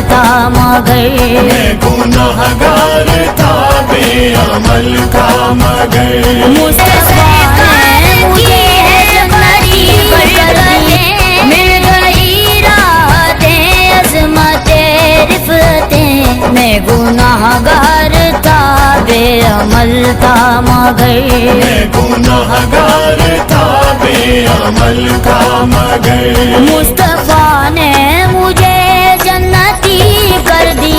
था मगर मैं गुनाहगार था बेअमल था मगर मुस्तफा ने मुझे जन्नती कर दी। मिल गई राहतें अज़मतें रिफ़तें। मैं गुनाहगार था बेअमल था मगर मैं गुनाहगार था बेअमल था मगर मुस्तफा ने मुझे जन्नती कर दी।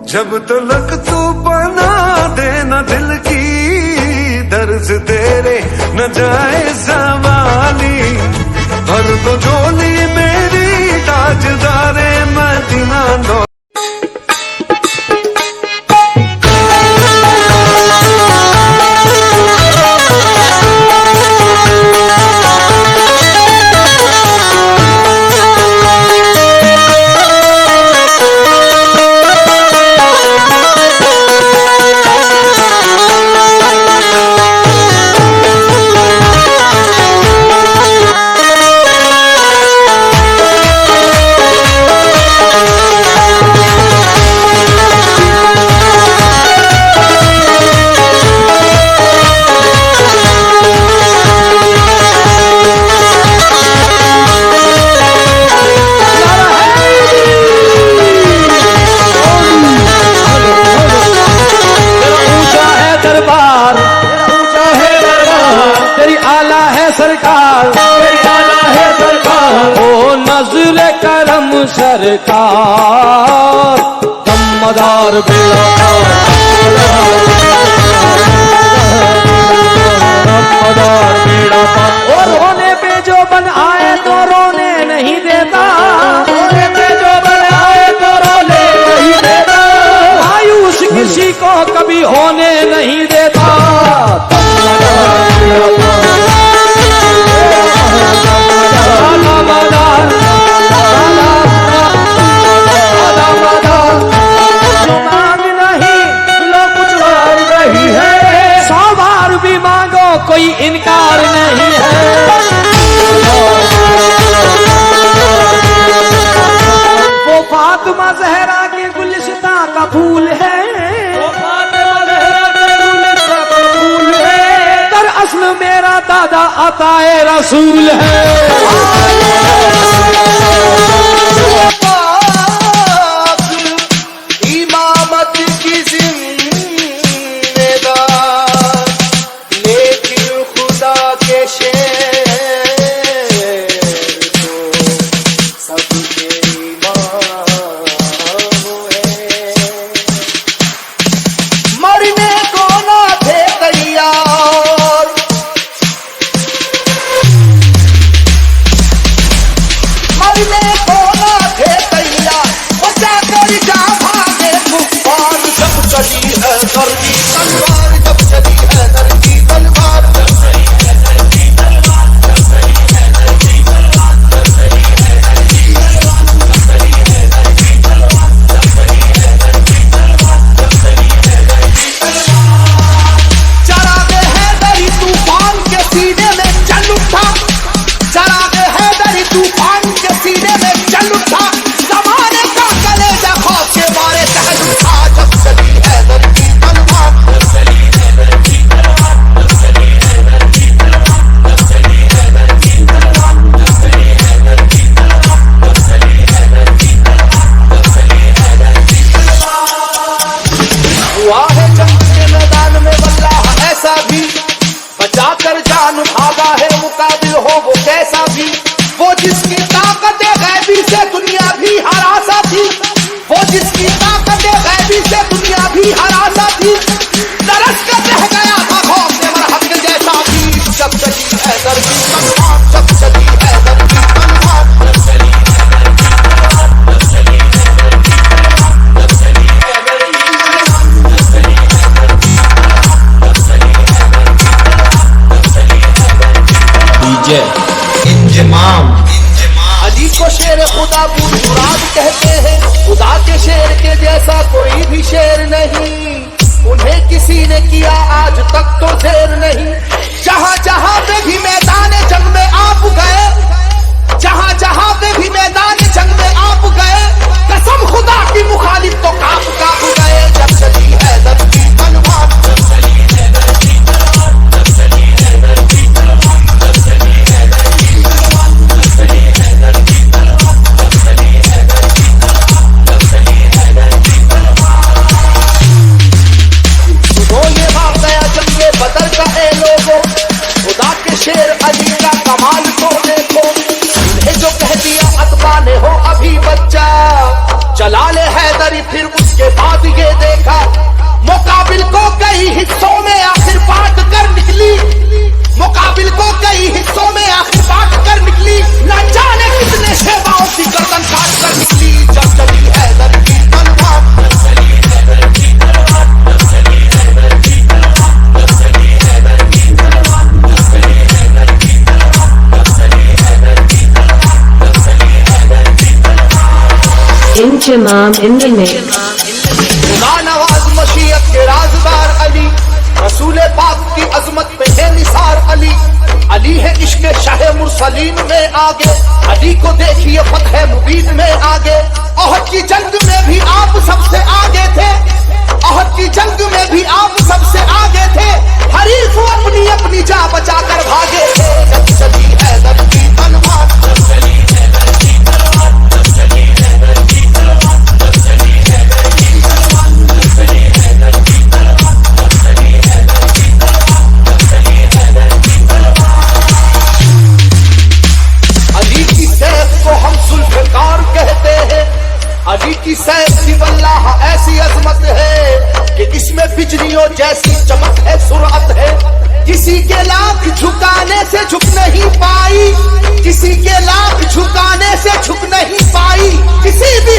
जब तलक तू बना देना दिल की दर्द तेरे न जाए सवाली। भर तो झोली मेरी ताजदारे मदीना लो। सरकार दमदार बेड़ा और रोने पे जो बन आए तो रोने नहीं देता। रोने पे जो बन आए तो रोने नहीं देता। मायूस किसी को कभी होने नहीं देता। कोई इनकार नहीं है। वो फातिमा ज़हरा के गुलिस्ता का फूल है। वो फातिमा ज़हरा के गुलिस्ता का फूल है। दरअसल मेरा दादा अताए रसूल है। इमामत की इंजमाम। अली को शेर खुदा मुराद कहते हैं, खुदा के शेर के जैसा कोई भी शेर नहीं, उन्हें किसी ने किया आज तक तो शेर नहीं। जहां जहां पे भी मैदान जंग में आप गए, जहां जहां पे भी मैदान जंग में आप गए, कसम खुदा की मुखालिफ तो काप काप गए। जब चली हैदर की तलवार, बदर का ए लोगों, खुदा के शेर अली का कमाल तो देखो। उन्हें जो कह दिया अतबा ने हो अभी बच्चा, जलाले हैदरी फिर उसके बाद ये देखा, मुकाबिल को कई हिस्सों में आखिर बांट कर निकली, मुकाबिल को कई हिस्सों में आखिर बांट कर निकली, न जाने कितने शेवाओं की गर्दन काट कर निकली। जब चली हैदर की तलवार, इंजमाम इन द मिक्स। खुदा नवाज मशीयत के राजदार अली, रसूल पाक की अजमत पे है निसार अली। अली है इश्क शाह मुरसलीन में आगे, अली को देखिए फतह मुबीन में आगे। ओहद की जंग में भी आप सबसे आगे थे, ओहद की जंग में भी आप सबसे आगे थे, हरीफ अपनी अपनी जा बचा कर भागे थे। जब चली हैदर की तलवार, अली की सैफ की वल्लाह ऐसी अजमत है कि इसमें बिजलियों जैसी चमक है, सुरअत है। किसी के लाख झुकाने से झुक नहीं पाई, किसी के लाख झुकाने से झुक नहीं पाई, किसी भी